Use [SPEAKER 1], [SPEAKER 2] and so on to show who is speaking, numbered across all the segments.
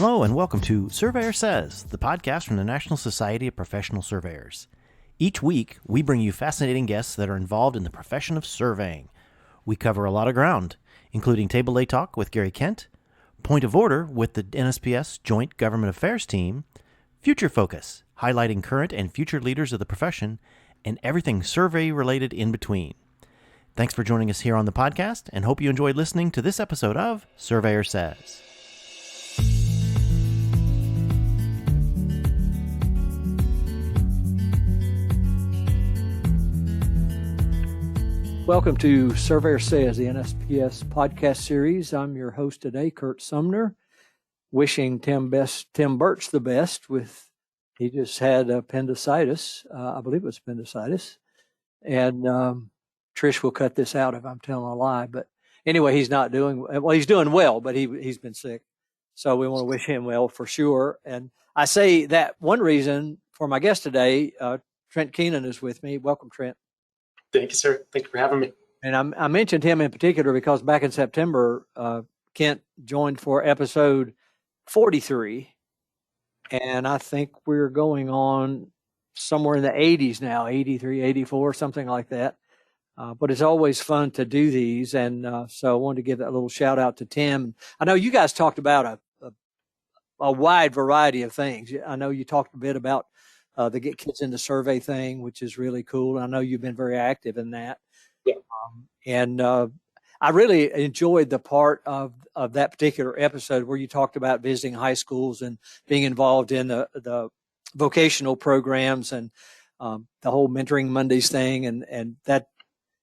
[SPEAKER 1] Hello and welcome to Surveyor Says, the podcast from the National Society of Professional Surveyors. Each week, we bring you fascinating guests that are involved in the profession of surveying. We cover a lot of ground, including Table A Talk with Gary Kent, Point of Order with the NSPS Joint Government Affairs Team, Future Focus, highlighting current and future leaders of the profession, and everything survey-related in between. Thanks for joining us here on the podcast, and hope you enjoyed listening to this episode of Surveyor Says.
[SPEAKER 2] Welcome to Surveyor Says, the NSPS podcast series. I'm your host today, Kurt Sumner, wishing Tim Birch the best. He just had appendicitis. I believe it was appendicitis. And Trish will cut this out if I'm telling a lie. But anyway, he's not doing well. He's doing well, but he's been sick. So we want to wish him well for sure. And I say that one reason for my guest today, Trent Keenan is with me. Welcome, Trent.
[SPEAKER 3] Thank you, sir. Thank you for having me.
[SPEAKER 2] And I mentioned him in particular because back in September, Kent joined for episode 43. And I think we're going on somewhere in the 80s now, 83, 84, something like that. But it's always fun to do these. And so I wanted to give that little shout out to Tim. I know you guys talked about a wide variety of things. I know you talked a bit about the Get Kids into Survey thing, which is really cool. I know you've been very active in that.
[SPEAKER 3] Yeah.
[SPEAKER 2] And I really enjoyed the part of that particular episode where you talked about visiting high schools and being involved in the vocational programs and the whole Mentoring Mondays thing. And that,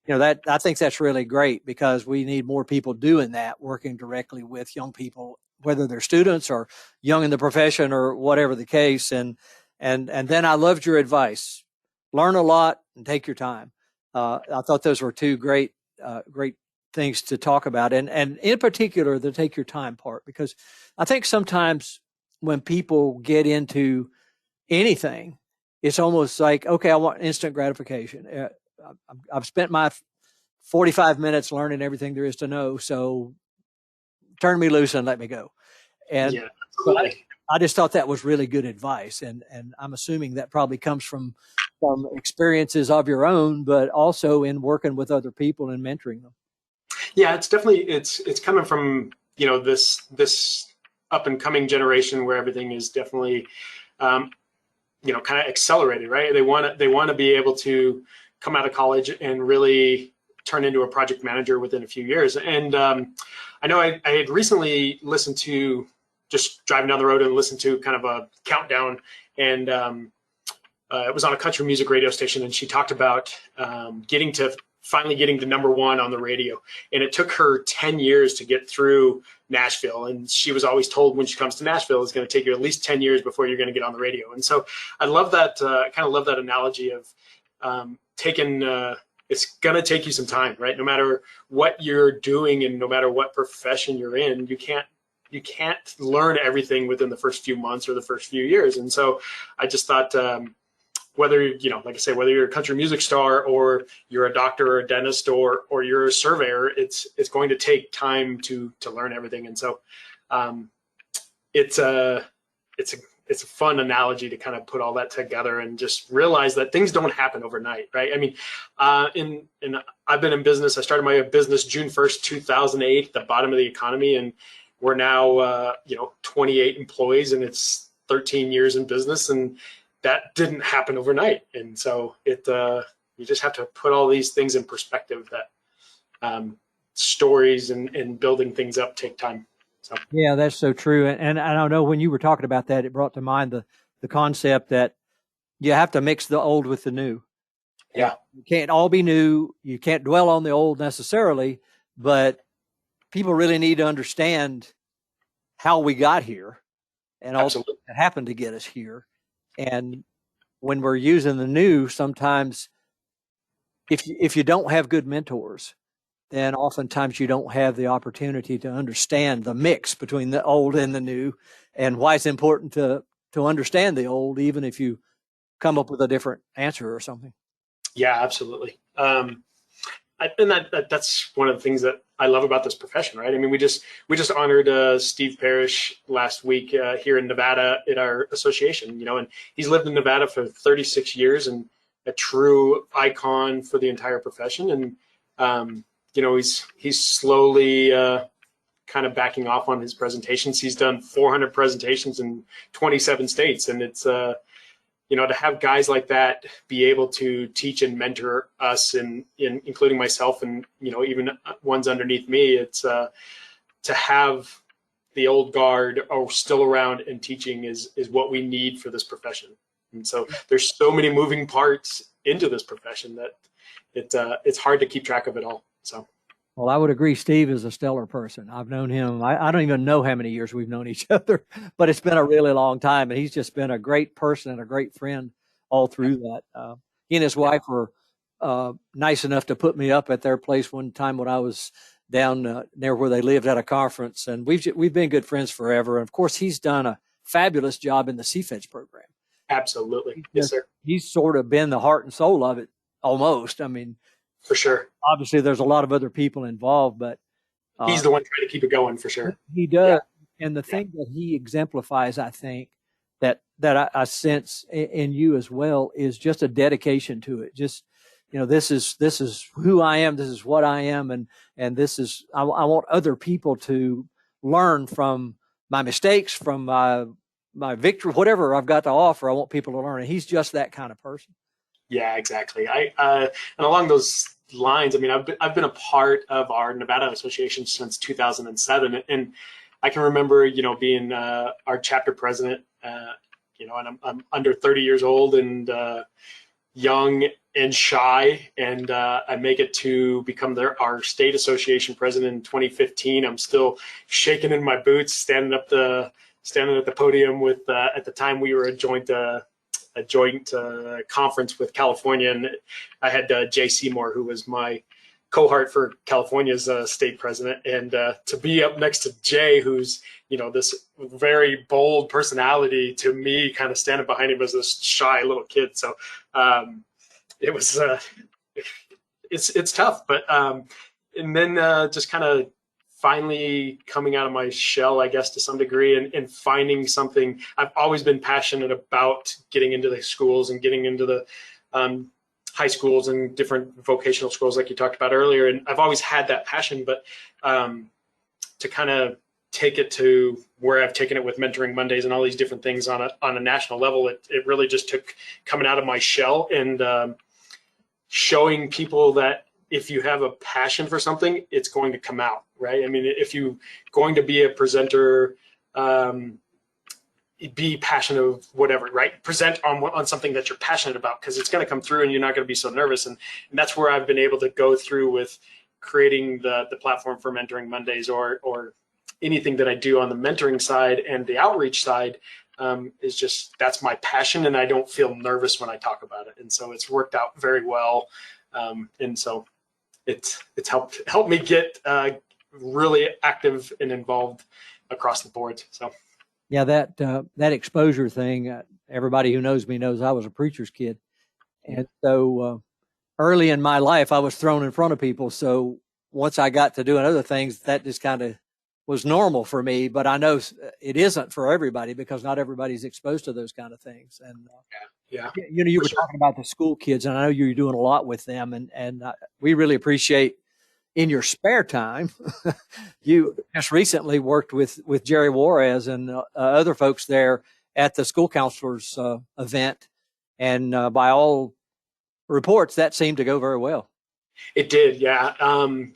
[SPEAKER 2] that I think that's really great because we need more people doing that, working directly with young people, whether they're students or young in the profession or whatever the case. And then I loved your advice. Learn a lot and take your time. I thought those were two great things to talk about. And in particular, the take your time part, because I think sometimes when people get into anything, it's almost like, okay, I want instant gratification. I've spent my 45 minutes learning everything there is to know. So turn me loose and let me go. And
[SPEAKER 3] yeah,
[SPEAKER 2] I just thought that was really good advice. And I'm assuming that probably comes from experiences of your own, but also in working with other people and mentoring them.
[SPEAKER 3] Yeah, it's definitely, it's coming from, this up and coming generation where everything is definitely, kind of accelerated, right? They want to be able to come out of college and really turn into a project manager within a few years. And I know I had recently listened to, just driving down the road and listened to kind of a countdown, and it was on a country music radio station, and she talked about finally getting to number one on the radio. And it took her 10 years to get through Nashville. And she was always told when she comes to Nashville, it's going to take you at least 10 years before you're going to get on the radio. And so I love that, kind of love that analogy of it's going to take you some time, right? No matter what you're doing and no matter what profession you're in, you can't learn everything within the first few months or the first few years. And so I just thought, whether, like I say, whether you're a country music star or you're a doctor or a dentist or you're a surveyor, it's going to take time to learn everything. And so it's a fun analogy to kind of put all that together and just realize that things don't happen overnight, right? I mean, I've been in business. I started my business June 1st, 2008, the bottom of the economy, and we're now, 28 employees, and it's 13 years in business, and that didn't happen overnight. And so you just have to put all these things in perspective that stories and building things up take time. So.
[SPEAKER 2] Yeah, that's so true. And I don't know, when you were talking about that, it brought to mind the concept that you have to mix the old with the new.
[SPEAKER 3] Yeah.
[SPEAKER 2] You can't all be new. You can't dwell on the old necessarily, but people really need to understand how we got here and all that happened to get us here. And when we're using the new, sometimes if you don't have good mentors, then oftentimes you don't have the opportunity to understand the mix between the old and the new and why it's important to understand the old, even if you come up with a different answer or something.
[SPEAKER 3] Yeah, absolutely. That's one of the things that I love about this profession, right? I mean, we just honored Steve Parrish last week here in Nevada at our association, and he's lived in Nevada for 36 years and a true icon for the entire profession. And he's slowly kind of backing off on his presentations. He's done 400 presentations in 27 states, and it's to have guys like that be able to teach and mentor us, and including myself, and even ones underneath me, it's to have the old guard are still around and teaching is what we need for this profession. And so there's so many moving parts into this profession that it's hard to keep track of it all. So.
[SPEAKER 2] Well, I would agree. Steve is a stellar person. I've known him. I don't even know how many years we've known each other, but it's been a really long time. And he's just been a great person and a great friend all through that. He and his wife were nice enough to put me up at their place one time when I was down near where they lived at a conference. And we've been good friends forever. And of course, he's done a fabulous job in the CFEDS program.
[SPEAKER 3] Absolutely. Yes, sir.
[SPEAKER 2] He's sort of been the heart and soul of it almost. I mean,
[SPEAKER 3] for sure.
[SPEAKER 2] Obviously, there's a lot of other people involved, but
[SPEAKER 3] he's the one trying to keep it going for sure.
[SPEAKER 2] He does. Yeah. And the thing that he exemplifies, I think, that I sense in you as well is just a dedication to it. Just, this is who I am. This is what I am. And this is, I want other people to learn from my mistakes, from my victory, whatever I've got to offer. I want people to learn. And he's just that kind of person. Yeah,
[SPEAKER 3] exactly. And along those lines, I mean, I've been a part of our Nevada Association since 2007, and I can remember, being our chapter president, and I'm under 30 years old and young and shy, and I make it to become our state association president in 2015. I'm still shaking in my boots, standing at the podium with at the time we were a joint conference with California, and I had Jay Seymour, who was my cohort for California's state president, and to be up next to Jay, who's this very bold personality, to me, kind of standing behind him as this shy little kid. So it was it's tough, but and then just kind of finally coming out of my shell, I guess, to some degree, and finding something. I've always been passionate about getting into the schools and getting into the high schools and different vocational schools like you talked about earlier. And I've always had that passion, but to kind of take it to where I've taken it with Mentoring Mondays and all these different things on a national level, it really just took coming out of my shell and showing people that if you have a passion for something, it's going to come out, right? I mean, if you're going to be a presenter, be passionate of whatever, right? Present on something that you're passionate about, because it's going to come through and you're not going to be so nervous. And that's where I've been able to go through with creating the platform for Mentoring Mondays or anything that I do on the mentoring side and the outreach side is just, that's my passion, and I don't feel nervous when I talk about it. And so it's worked out very well. And so it's helped me get really active and involved across the board. So
[SPEAKER 2] yeah, that exposure thing. Everybody who knows me knows I was a preacher's kid, and so early in my life I was thrown in front of people. So once I got to doing other things, that just kind of was normal for me. But I know it isn't for everybody, because not everybody's exposed to those kind of things. And
[SPEAKER 3] yeah,
[SPEAKER 2] you were talking about the school kids, and I know you're doing a lot with them, and we really appreciate in your spare time. You just recently worked with Jerry Juarez and other folks there at the school counselors event, and by all reports, that seemed to go very well.
[SPEAKER 3] It did, yeah.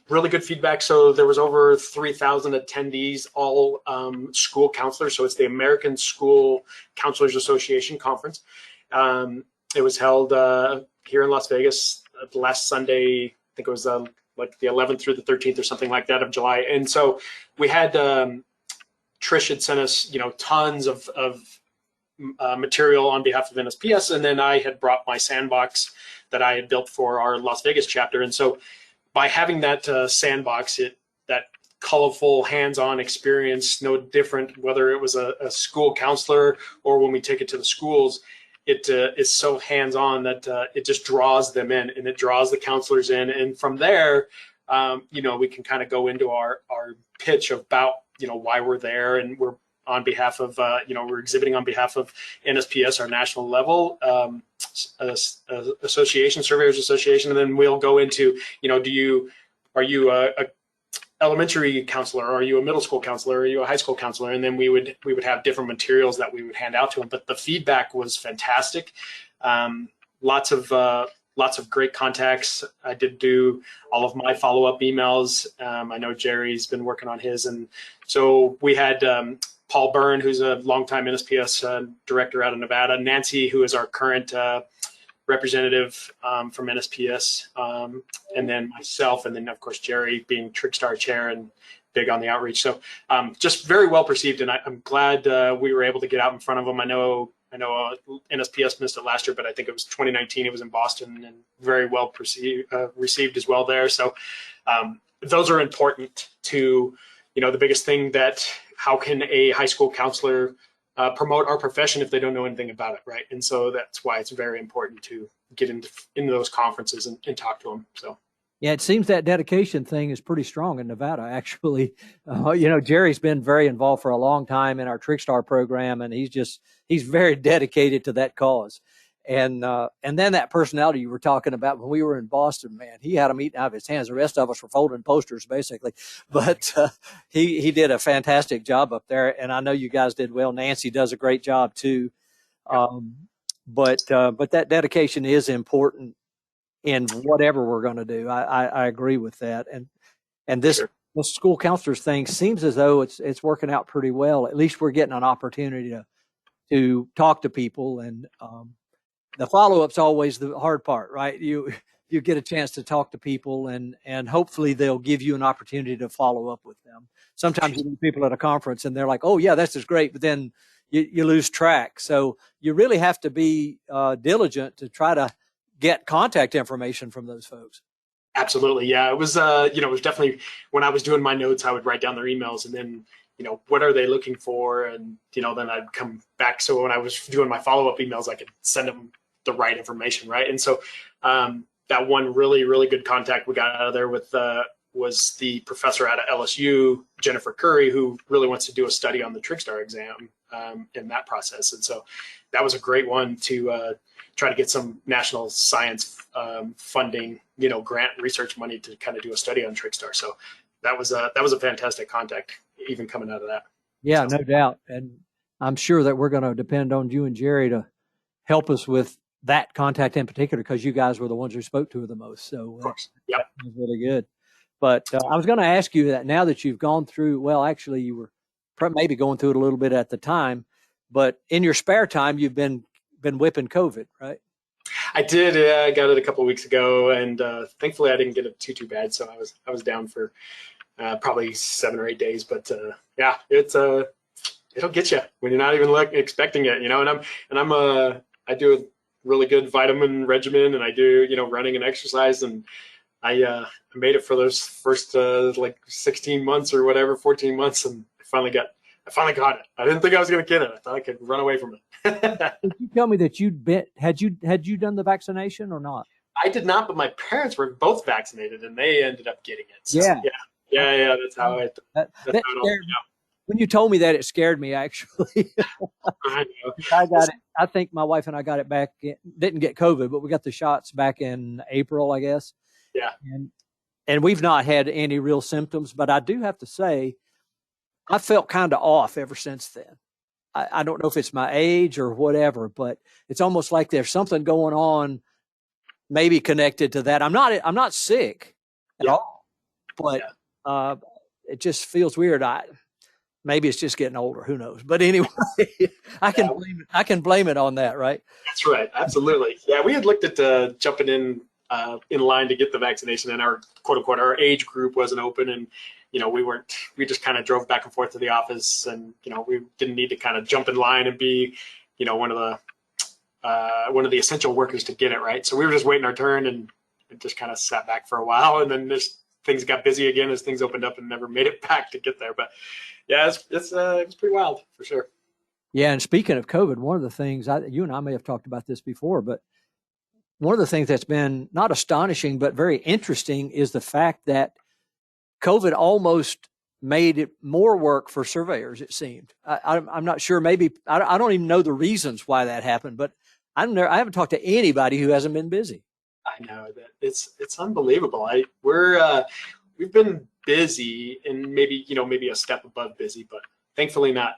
[SPEAKER 3] Really good feedback. So there was over 3,000 attendees, all school counselors. So it's the American School Counselors Association Conference. It was held here in Las Vegas last Sunday. I think it was like the 11th through the 13th or something like that of July. And so we had Trish had sent us, tons of material on behalf of NSPS, and then I had brought my sandbox that I had built for our Las Vegas chapter. And so by having that sandbox, that colorful hands-on experience, no different whether it was a school counselor or when we take it to the schools, it is so hands-on that it just draws them in, and it draws the counselors in. And from there, we can kind of go into our pitch about, why we're there, and we're on behalf of, we're exhibiting on behalf of NSPS, our national level association, Surveyors Association. And then we'll go into, are you a elementary counselor? Are you a middle school counselor? Are you a high school counselor? And then we would have different materials that we would hand out to them. But the feedback was fantastic. Lots of great contacts. I did do all of my follow-up emails. I know Jerry's been working on his. And so we had Paul Byrne, who's a longtime NSPS director out of Nevada, Nancy, who is our current representative from NSPS, and then myself, and then of course Jerry, being Trickstar chair and big on the outreach. So just very well perceived, and I'm glad we were able to get out in front of them. I know NSPS missed it last year, but I think it was 2019. It was in Boston, and very well received as well there. So those are important to, the biggest thing that, how can a high school counselor promote our profession if they don't know anything about it, right? And so that's why it's very important to get into those conferences and talk to them. So.
[SPEAKER 2] Yeah, it seems that dedication thing is pretty strong in Nevada, actually. Jerry's been very involved for a long time in our Trickstar program, and he's very dedicated to that cause. And then that personality you were talking about when we were in Boston, man, he had them eating out of his hands. The rest of us were folding posters, basically. But he did a fantastic job up there, and I know you guys did well. Nancy does a great job too. But that dedication is important in whatever we're going to do. I agree with that. And this school counselors thing seems as though it's working out pretty well. At least we're getting an opportunity to talk to people, and the follow-up's always the hard part, right? You get a chance to talk to people, and hopefully they'll give you an opportunity to follow up with them. Sometimes you meet people at a conference and they're like, oh yeah, this is great, but then you lose track. So you really have to be diligent to try to get contact information from those folks.
[SPEAKER 3] Absolutely. Yeah. It was, it was definitely, when I was doing my notes, I would write down their emails, and then, what are they looking for? And, then I'd come back. So when I was doing my follow-up emails, I could send them the right information. Right. And so that one really, really good contact we got out of there with was the professor out of LSU, Jennifer Curry, who really wants to do a study on the Trickstar exam in that process. And so that was a great one to try to get some national science funding, grant research money to kind of do a study on Trickstar. So that was a fantastic contact, even coming out of that.
[SPEAKER 2] Yeah, no doubt. And I'm sure that we're going to depend on you and Jerry to help us with that contact in particular, because you guys were the ones who spoke to her the most. So
[SPEAKER 3] of course. Yep.
[SPEAKER 2] That was really good. But I was going to ask you that now that you've gone through, well, actually you were maybe going through it a little bit at the time, but in your spare time, you've been whipping COVID, right?
[SPEAKER 3] I did. I got it a couple of weeks ago, and thankfully I didn't get it too bad. So I was down for probably 7 or 8 days, but yeah, it'll get you when you're not even expecting it, And I do a really good vitamin regimen, and I do, running and exercise, and I made it for those first 16 months or whatever, 14 months, and I finally got it. I didn't think I was going to get it. I thought I could run away from it.
[SPEAKER 2] Did you tell me that had you done the vaccination or not?
[SPEAKER 3] I did not, but my parents were both vaccinated, and they ended up getting it. So,
[SPEAKER 2] yeah.
[SPEAKER 3] That's how it. That's how it all,
[SPEAKER 2] When you told me that, it scared me, actually.
[SPEAKER 3] I know.
[SPEAKER 2] I got it. I think my wife and I got it back. Didn't get COVID, but we got the shots back in April, I guess.
[SPEAKER 3] Yeah.
[SPEAKER 2] And we've not had any real symptoms, but I do have to say, I felt kind of off ever since then. I don't know if it's my age or whatever, but it's almost like there's something going on, maybe connected to that. I'm not sick at all, but it just feels weird. Maybe it's just getting older. Who knows? But anyway, I can blame it on that, right? That's
[SPEAKER 3] right. Absolutely. Yeah, we had looked at jumping in line to get the vaccination, and our quote unquote our age group wasn't open, and we just kind of drove back and forth to the office, and we didn't need to kind of jump in line and be one of the essential workers to get it, right? So we were just waiting our turn, and it just kind of sat back for a while, and then things got busy again as things opened up, and never made it back to get there. But yeah, it's pretty wild for sure.
[SPEAKER 2] Yeah, and speaking of COVID, one of the things you and I may have talked about this before, but one of the things that's been not astonishing but very interesting is the fact that COVID almost made it more work for surveyors. It seemed. I'm not sure. Maybe I don't even know the reasons why that happened, but I haven't talked to anybody who hasn't been busy.
[SPEAKER 3] I know that it's unbelievable. We've been busy, and maybe a step above busy, but thankfully not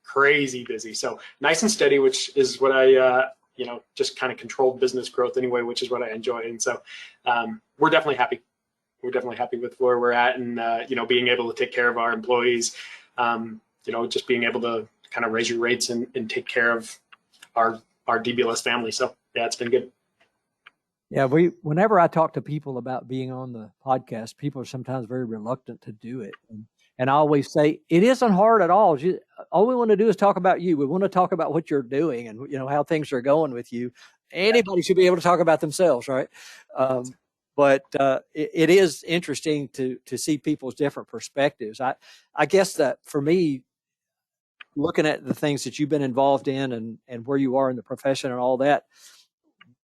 [SPEAKER 3] crazy busy. So nice and steady, which is what I just kind of controlled business growth anyway, which is what I enjoy. And so we're definitely happy. We're definitely happy with where we're at, and being able to take care of our employees. Just being able to kind of raise your rates and take care of our DBLS family. So yeah, it's been good.
[SPEAKER 2] Yeah, whenever I talk to people about being on the podcast, people are sometimes very reluctant to do it. And I always say, it isn't hard at all. All we want to do is talk about you. We want to talk about what you're doing and, how things are going with you. Anybody should be able to talk about themselves, right? But it is interesting to see people's different perspectives. I guess that for me, looking at the things that you've been involved in and where you are in the profession and all that,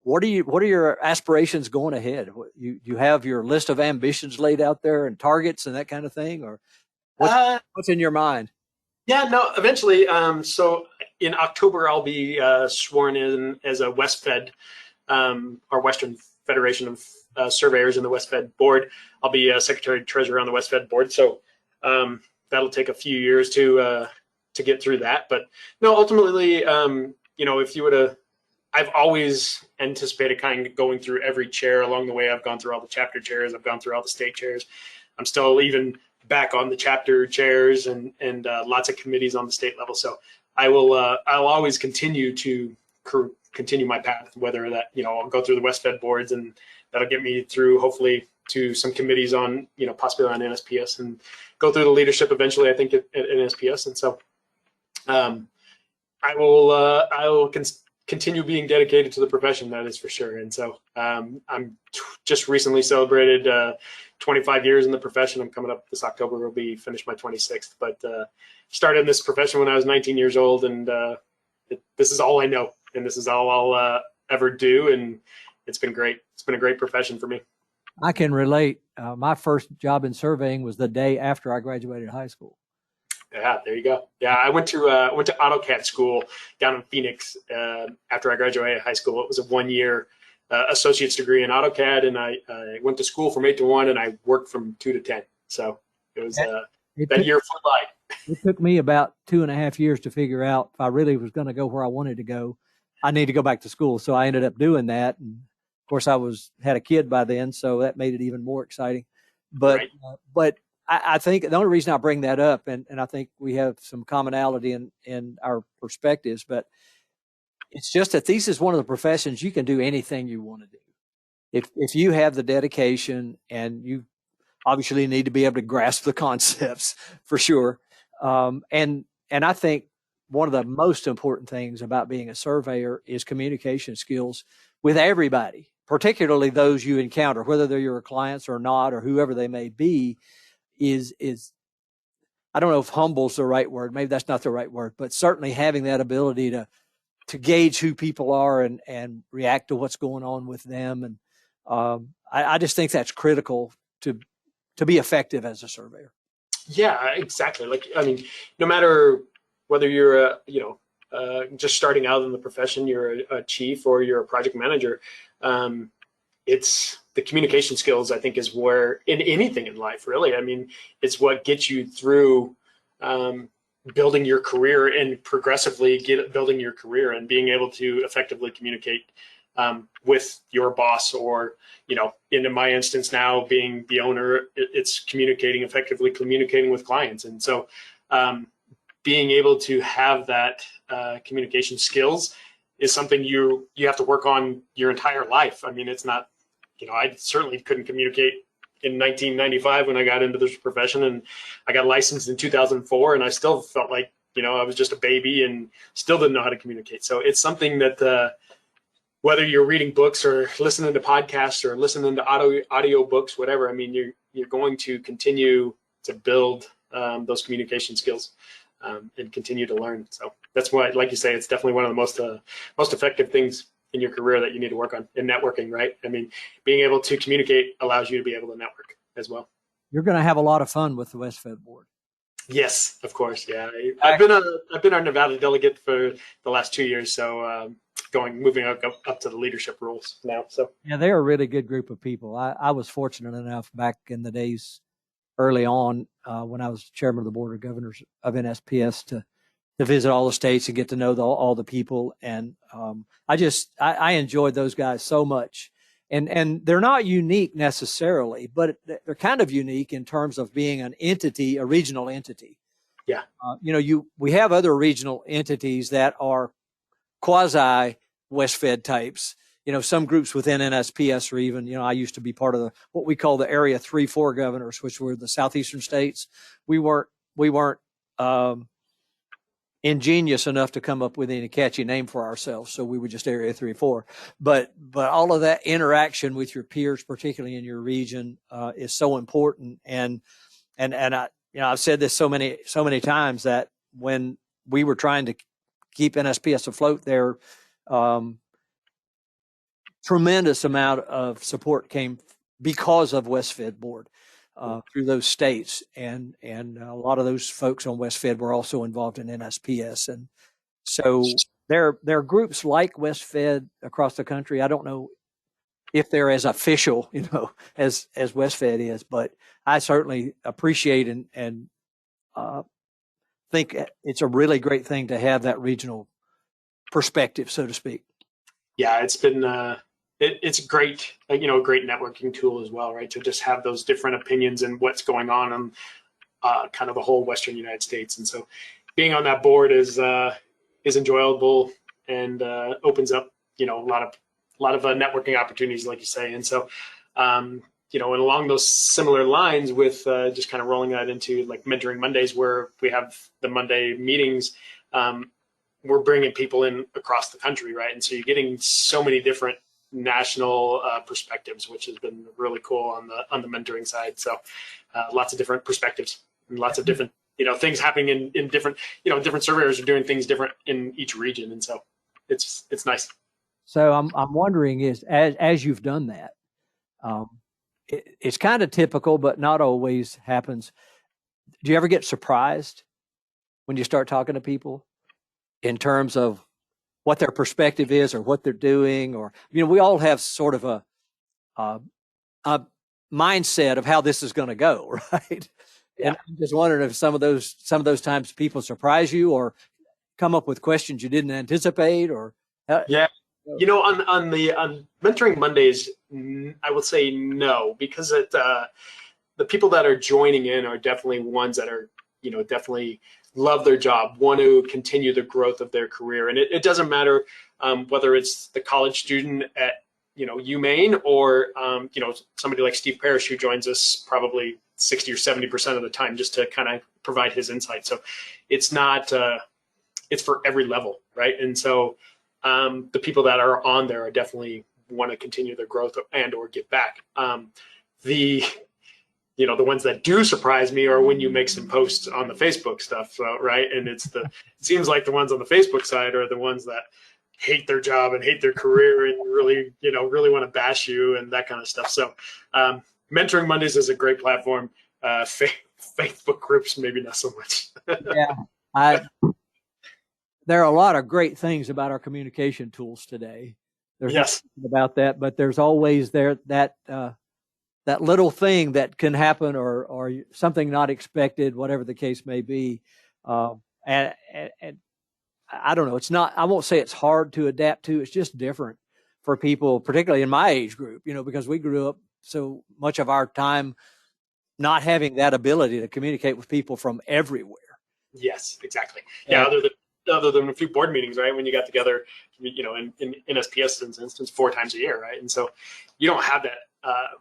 [SPEAKER 2] what are your aspirations going ahead? You have your list of ambitions laid out there and targets and that kind of thing, or what's in your mind?
[SPEAKER 3] Yeah, no, eventually. So in October, I'll be sworn in as a WestFed, our Western Federation of Surveyors in the WestFed board. I'll be Secretary Treasurer on the WestFed board. So that'll take a few years to get through that. But no, ultimately, if you were to, I've always anticipated kind of going through every chair along the way. I've gone through all the chapter chairs. I've gone through all the state chairs. I'm still even back on the chapter chairs and lots of committees on the state level. So I'll always continue to continue my path, whether that, I'll go through the WestFed boards, and that'll get me through hopefully to some committees on, possibly on NSPS, and go through the leadership eventually, I think, at NSPS. And so I will continue being dedicated to the profession, that is for sure. And so I'm just recently celebrated 25 years in the profession. I'm coming up this October, will be finished my 26th, but started in this profession when I was 19 years old, and this is all I know, and this is all I'll ever do, and it's been great. It's been a great profession for me.
[SPEAKER 2] I can relate. My first job in surveying was the day after I graduated high school.
[SPEAKER 3] Yeah, there you go. Yeah, I went to AutoCAD school down in Phoenix after I graduated high school. It was a 1-year associate's degree in AutoCAD, and I went to school from 8 to 1, and I worked from 2 to 10. So it was that year flew by.
[SPEAKER 2] It took me about 2.5 years to figure out if I really was going to go where I wanted to go. I need to go back to school, so I ended up doing that. And of course, I had a kid by then, so that made it even more exciting. But right. I think the only reason I bring that up, and I think we have some commonality in our perspectives, but it's just that this is one of the professions you can do anything you want to do. If you have the dedication, and you obviously need to be able to grasp the concepts for sure. And I think one of the most important things about being a surveyor is communication skills with everybody, particularly those you encounter, whether they're your clients or not, or whoever they may be. Is I don't know if humble's the right word. Maybe that's not the right word, but certainly having that ability to gauge who people are and react to what's going on with them. And I just think that's critical to be effective as a surveyor.
[SPEAKER 3] Yeah, exactly. No matter whether you're just starting out in the profession, you're a chief or you're a project manager, it's the communication skills, I think, is where in anything in life, really. I mean, it's what gets you through building your career and progressively building your career and being able to effectively communicate with your boss, or, in my instance now being the owner, it's effectively communicating with clients. And so being able to have that communication skills is something you have to work on your entire life. I mean, it's not, I certainly couldn't communicate in 1995 when I got into this profession, and I got licensed in 2004, and I still felt like, I was just a baby and still didn't know how to communicate. So it's something that whether you're reading books or listening to podcasts or listening to audio books, whatever, I mean, you're going to continue to build those communication skills. and continue to learn. So that's why, like you say, it's definitely one of the most effective things in your career that you need to work on in networking, right? I mean, being able to communicate allows you to be able to network as well.
[SPEAKER 2] You're going to have a lot of fun with the West Fed board.
[SPEAKER 3] Yes, of course. Yeah, I've been our Nevada delegate for the last 2 years, so moving up to the leadership roles now. So
[SPEAKER 2] yeah, they're a really good group of people. I was fortunate enough back in the days early on when I was chairman of the board of governors of NSPS to visit all the states and get to know all the people, and I enjoyed those guys so much. And they're not unique necessarily, but they're kind of unique in terms of being an entity, a regional entity.
[SPEAKER 3] Yeah.
[SPEAKER 2] We have other regional entities that are quasi West Fed types. Some groups within NSPS, or even, I used to be part of what we call the Area 3-4 governors, which were the southeastern states. We weren't ingenious enough to come up with any catchy name for ourselves, so we were just Area 3-4. But all of that interaction with your peers, particularly in your region, is so important. And I've said this so many times that when we were trying to keep NSPS afloat, there tremendous amount of support came because of West Fed board. Through those states, and a lot of those folks on West Fed were also involved in NSPS, and so there are groups like West Fed across the country. I don't know if they're as official, as West Fed is, but I certainly appreciate and think it's a really great thing to have that regional perspective, so to speak.
[SPEAKER 3] Yeah, it's been. It's great, a great networking tool as well, right? To just have those different opinions and what's going on kind of the whole Western United States. And so being on that board is enjoyable and opens up, a lot of networking opportunities, like you say. And so, and along those similar lines with just kind of rolling that into like Mentoring Mondays, where we have the Monday meetings, we're bringing people in across the country, right? And so you're getting so many different national perspectives, which has been really cool on the mentoring side. So lots of different perspectives and lots of different things happening in different different surveyors are doing things different in each region, and so it's nice.
[SPEAKER 2] So I'm wondering, is as you've done that, it's kind of typical, but not always happens. Do you ever get surprised when you start talking to people in terms of what their perspective is or what they're doing? Or, we all have sort of a mindset of how this is going to go, right? Yeah. And I'm just wondering if some of those times people surprise you or come up with questions you didn't anticipate, or
[SPEAKER 3] yeah. On Mentoring Mondays, I would say no, because the people that are joining in are definitely ones that are, definitely love their job, want to continue the growth of their career. And it doesn't matter whether it's the college student at, UMaine or, somebody like Steve Parrish, who joins us probably 60 or 70% of the time just to kind of provide his insight. So it's not, it's for every level, right? And so the people that are on there are definitely want to continue their growth and or give back. The ones that do surprise me are when you make some posts on the Facebook stuff, right? And it seems like the ones on the Facebook side are the ones that hate their job and hate their career and really want to bash you and that kind of stuff. So Mentoring Mondays is a great platform. Facebook groups, maybe not so much.
[SPEAKER 2] Yeah, there are a lot of great things about our communication tools today. There's
[SPEAKER 3] yes
[SPEAKER 2] about that, but there's always that little thing that can happen or something not expected, whatever the case may be. And I don't know, I won't say it's hard to adapt to. It's just different for people, particularly in my age group, because we grew up so much of our time not having that ability to communicate with people from everywhere.
[SPEAKER 3] Yes, exactly. Yeah. Other than a few board meetings, right? When you got together, in NSPS instance, 4 times a year, right? And so you don't have that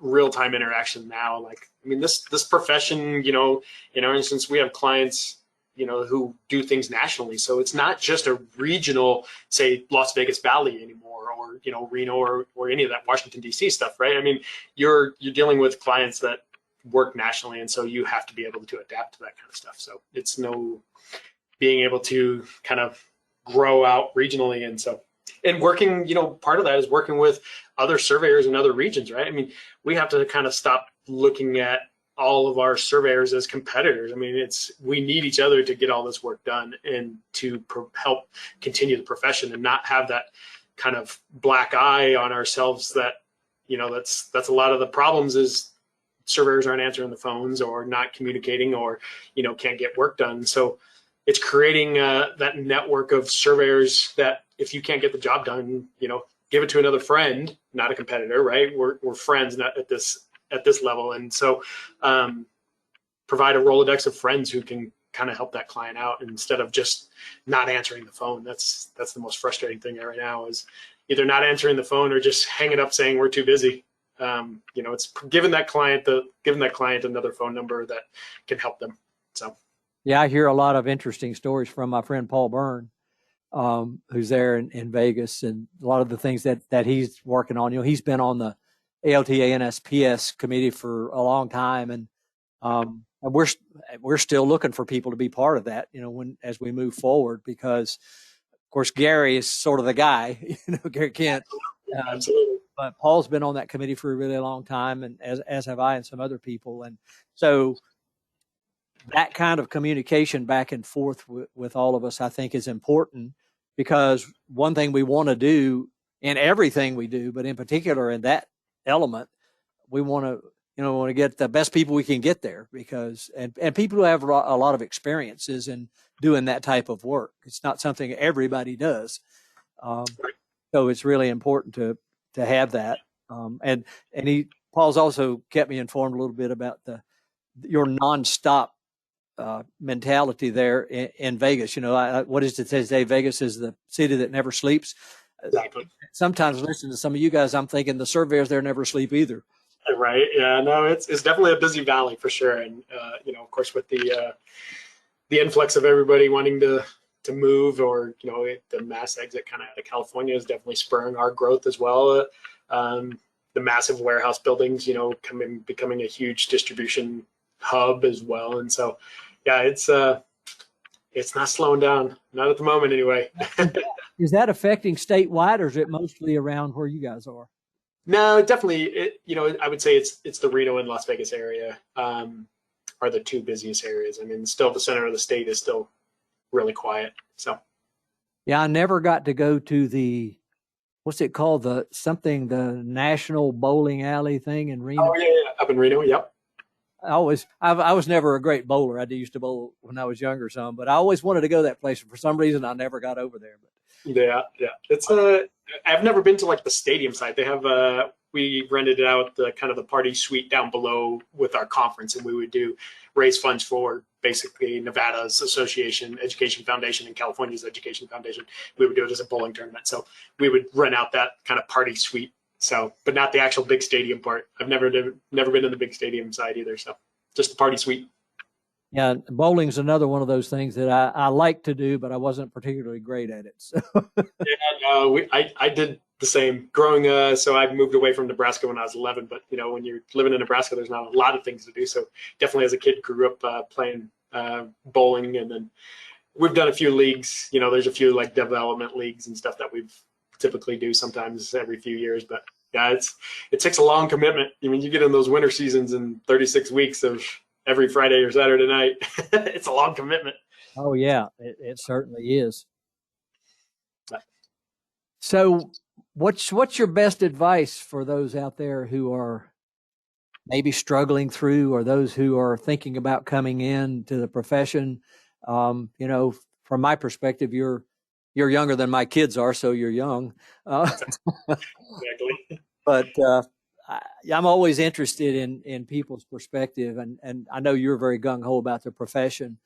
[SPEAKER 3] real-time interaction now. Like, this profession, in our instance, we have clients, who do things nationally. So it's not just a regional, say, Las Vegas Valley anymore, or, Reno or any of that Washington, D.C. stuff, right? You're dealing with clients that work nationally. And so you have to be able to adapt to that kind of stuff. So it's being able to kind of grow out regionally. And working, part of that is working with other surveyors in other regions, right? I mean, we have to kind of stop looking at all of our surveyors as competitors. I mean, we need each other to get all this work done and to help continue the profession, and not have that kind of black eye on ourselves that, that's a lot of the problems is surveyors aren't answering the phones or not communicating or, can't get work done. So it's creating that network of surveyors that if you can't get the job done, give it to another friend, not a competitor, right? We're friends, not at this level. And so provide a Rolodex of friends who can kind of help that client out instead of just not answering the phone. That's the most frustrating thing right now, is either not answering the phone or just hanging up saying we're too busy. It's giving that client another phone number that can help them. So.
[SPEAKER 2] Yeah, I hear a lot of interesting stories from my friend Paul Byrne, who's there in Vegas, and a lot of the things that he's working on. He's been on the ALTA and SPS committee for a long time, and we're still looking for people to be part of that. As we move forward, because of course Gary is sort of the guy. Gary Kent.
[SPEAKER 3] Absolutely.
[SPEAKER 2] But Paul's been on that committee for a really long time, and as have I and some other people, and so. That kind of communication back and forth with all of us, I think, is important, because one thing we want to do in everything we do, but in particular in that element, we want to get the best people we can get there, because and people who have a lot of experiences in doing that type of work. It's not something everybody does, so it's really important to have that. And Paul's also kept me informed a little bit about your nonstop mentality there in Vegas. What is it say? Vegas is the city that never sleeps.
[SPEAKER 3] Exactly.
[SPEAKER 2] Sometimes listening to some of you guys, I'm thinking the surveyors there never sleep either.
[SPEAKER 3] Right. Yeah. No, it's definitely a busy valley for sure. And of course, with the influx of everybody wanting to move, or the mass exit kind of out of California is definitely spurring our growth as well. The massive warehouse buildings, becoming a huge distribution hub as well. And so, yeah, it's not slowing down, not at the moment anyway.
[SPEAKER 2] Is that affecting statewide, or is it mostly around where you guys are?
[SPEAKER 3] No, definitely. I would say it's the Reno and Las Vegas area are the two busiest areas. I mean, still the center of the state is still really quiet. So, yeah,
[SPEAKER 2] I never got to go to the, what's it called, the National Bowling Alley thing in Reno.
[SPEAKER 3] Oh yeah, up in Reno. Yep.
[SPEAKER 2] I was never a great bowler. I used to bowl when I was younger some, but I always wanted to go to that place. For some reason, I never got over there. But
[SPEAKER 3] yeah, it's I've never been to like the stadium side. They have we rented out the kind of the party suite down below with our conference, and we would raise funds for basically Nevada's Education Foundation and California's Education Foundation. We would do it as a bowling tournament. So we would rent out that kind of party suite. So, but not the actual big stadium part. I've never been in the big stadium side either. So just the party suite.
[SPEAKER 2] Yeah, bowling's another one of those things that I like to do, but I wasn't particularly great at it. So.
[SPEAKER 3] Yeah, I did the same growing. So I moved away from Nebraska when I was 11. But when you're living in Nebraska, there's not a lot of things to do. So definitely, as a kid, grew up playing bowling, and then we've done a few leagues. There's a few like development leagues and stuff that we've typically do sometimes every few years. But yeah, it takes a long commitment. I mean, you get in those winter seasons in 36 weeks of every Friday or Saturday night. It's a long commitment.
[SPEAKER 2] Oh yeah, it certainly is. So what's your best advice for those out there who are maybe struggling through, or those who are thinking about coming into the profession? From my perspective, you're younger than my kids are, so you're young.
[SPEAKER 3] Exactly.
[SPEAKER 2] But I'm always interested in people's perspective, and I know you're very gung ho about the profession.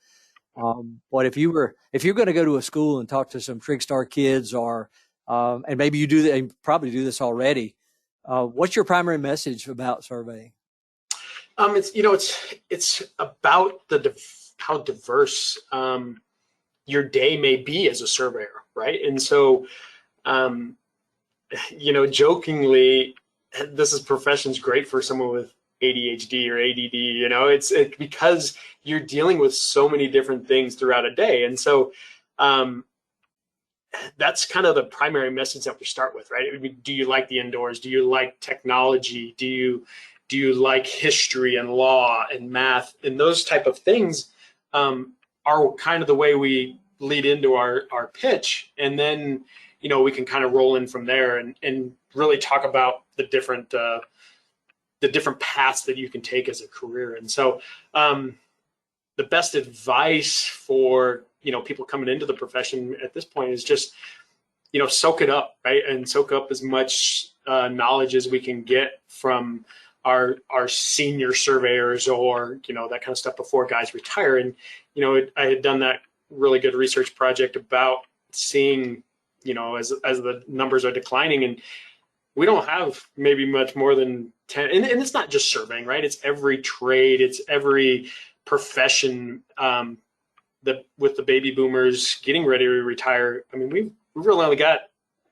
[SPEAKER 2] But if you're going to go to a school and talk to some Trigstar kids, or and maybe you do that, and probably do this already, what's your primary message about surveying?
[SPEAKER 3] It's about how diverse your day may be as a surveyor, right? And so, jokingly, this profession's great for someone with ADHD or ADD, you know, it's because you're dealing with so many different things throughout a day. And so that's kind of the primary message that we start with, right? I mean, do you like the indoors? Do you like technology? Do you like history and law and math? And those type of things are kind of the way we lead into our pitch. And then, you know, we can kind of roll in from there and really talk about the different paths that you can take as a career. And so the best advice for, you know, people coming into the profession at this point is just, you know, soak it up, right? And soak up as much knowledge as we can get from our senior surveyors, or, you know, that kind of stuff before guys retire. And, you know, I had done that really good research project about seeing, you know, as the numbers are declining, and we don't have maybe much more than 10, and it's not just surveying, right? It's every trade, it's every profession. With the baby boomers getting ready to retire, I mean, we've really only got,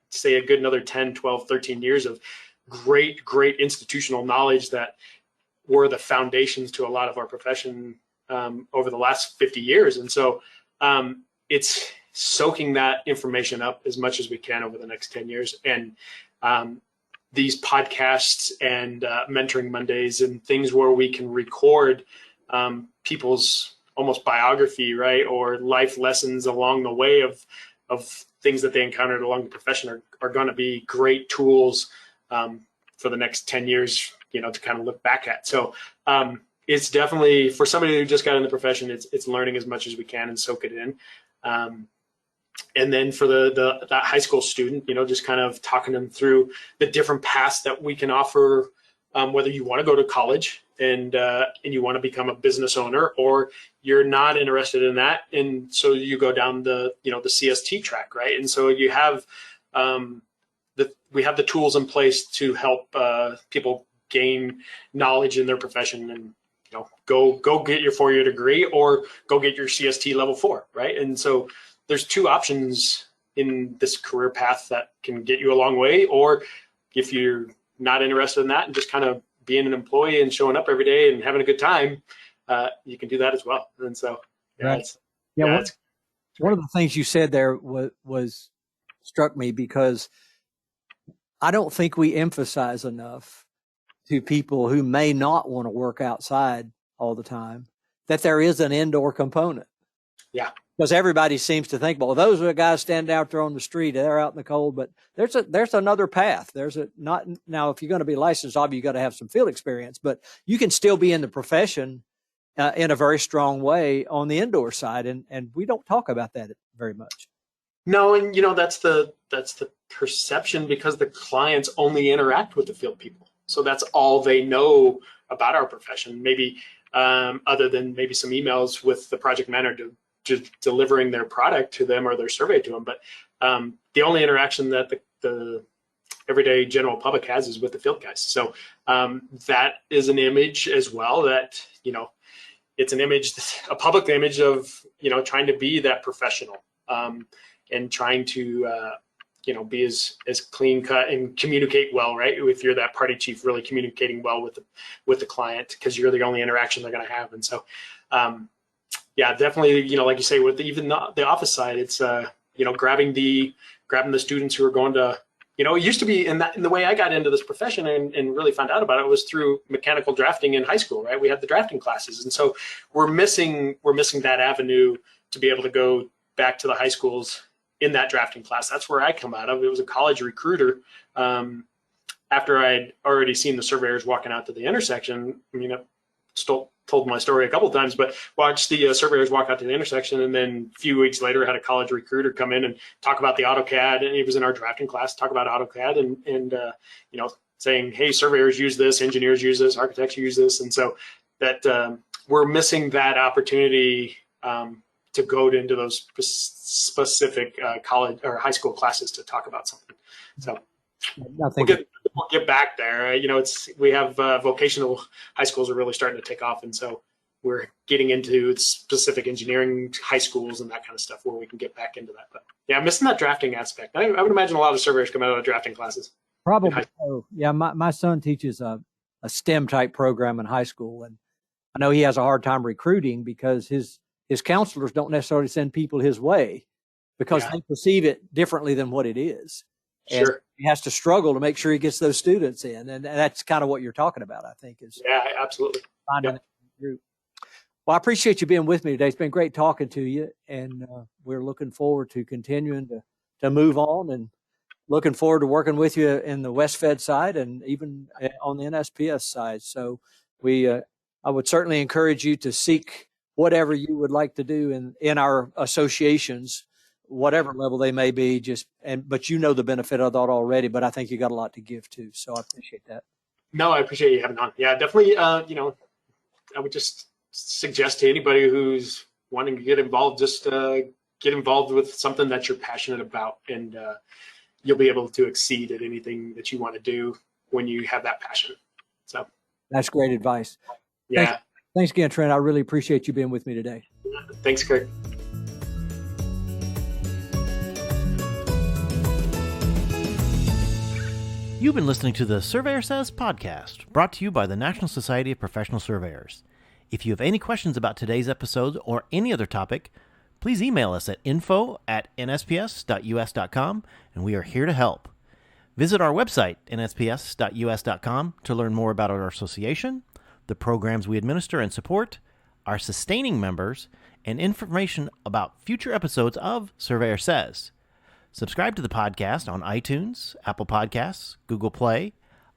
[SPEAKER 3] say, a good another 10, 12, 13 years of great institutional knowledge that were the foundations to a lot of our profession over the last 50 years. And so it's soaking that information up as much as we can over the next 10 years. And these podcasts and mentoring Mondays and things where we can record people's almost biography, right, or life lessons along the way of things that they encountered along the profession are going to be great tools for the next 10 years, you know, to kind of look back at. So it's definitely, for somebody who just got in the profession, it's learning as much as we can and soak it in. And then for that high school student, you know, just kind of talking them through the different paths that we can offer, whether you want to go to college and you want to become a business owner, or you're not interested in that, and so you go down the CST track, right? And so you have we have the tools in place to help people gain knowledge in their profession, and, you know, go get your 4-year degree or go get your CST level 4, right? And so there's two options in this career path that can get you a long way. Or if you're not interested in that and just kind of being an employee and showing up every day and having a good time, you can do that as well. And so,
[SPEAKER 2] right. One of the things you said there was struck me, because I don't think we emphasize enough to people who may not want to work outside all the time that there is an indoor component.
[SPEAKER 3] Yeah.
[SPEAKER 2] Because everybody seems to think, well, those are the guys standing out there on the street, they're out in the cold, but there's another path. Now, if you're going to be licensed, obviously you got to have some field experience, but you can still be in the profession in a very strong way on the indoor side. And we don't talk about that very much.
[SPEAKER 3] No. And, you know, that's the perception, because the clients only interact with the field people. So that's all they know about our profession, maybe other than maybe some emails with the project manager delivering their product to them or their survey to them. But the only interaction that the everyday general public has is with the field guys. So that is an image as well that, you know, it's an image, a public image of, you know, trying to be that professional and trying to, you know, be as clean cut and communicate well, right? If you're that party chief, really communicating well with the client, because you're the only interaction they're going to have. And so, yeah, definitely, you know, like you say, with even the office side, it's, you know, grabbing the students who are going to, you know, it used to be in the way I got into this profession and really found out about it was through mechanical drafting in high school, right? We had the drafting classes. And so we're missing that avenue to be able to go back to the high schools in that drafting class. That's where I come out of. It was a college recruiter. After I'd already seen the surveyors walking out to the intersection, I mean, I've still told my story a couple of times, but watched the surveyors walk out to the intersection, and then a few weeks later had a college recruiter come in and talk about the AutoCAD, and he was in our drafting class, talk about AutoCAD and you know, saying, hey, surveyors use this, engineers use this, architects use this. And so that we're missing that opportunity to go into those specific college or high school classes to talk about something. So we'll get back there. You know, we have vocational high schools are really starting to take off, and so we're getting into specific engineering high schools and that kind of stuff where we can get back into that. But yeah, I'm missing that drafting aspect. I would imagine a lot of surveyors come out of drafting classes.
[SPEAKER 2] Probably so. Yeah, my son teaches a STEM type program in high school. And I know he has a hard time recruiting because his counselors don't necessarily send people his way because they perceive it differently than what it is. And
[SPEAKER 3] Sure.
[SPEAKER 2] he has to struggle to make sure he gets those students in. And that's kind of what you're talking about, I think, is
[SPEAKER 3] Absolutely.
[SPEAKER 2] finding that group. Well, I appreciate you being with me today. It's been great talking to you, and we're looking forward to continuing to move on, and looking forward to working with you in the West Fed side and even on the NSPS side. So I would certainly encourage you to seek whatever you would like to do in our associations, whatever level they may be, but you know the benefit of that already, but I think you got a lot to give too. So I appreciate that.
[SPEAKER 3] No, I appreciate you having on. Yeah, definitely. I would just suggest to anybody who's wanting to get involved, just get involved with something that you're passionate about, and you'll be able to exceed at anything that you want to do when you have that passion. So
[SPEAKER 2] that's great advice.
[SPEAKER 3] Yeah.
[SPEAKER 2] Thanks again, Trent. I really appreciate you being with me today.
[SPEAKER 3] Thanks, Kirk.
[SPEAKER 1] You've been listening to the Surveyor Says podcast, brought to you by the National Society of Professional Surveyors. If you have any questions about today's episode or any other topic, please email us at info@nsps.us.com, and we are here to help. Visit our website, nsps.us.com, to learn more about our association, the programs we administer and support, our sustaining members, and information about future episodes of Surveyor Says. Subscribe to the podcast on iTunes, Apple Podcasts, Google Play,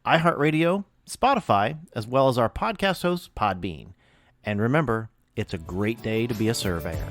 [SPEAKER 1] iHeartRadio, Spotify, as well as our podcast host, Podbean. And remember, it's a great day to be a surveyor.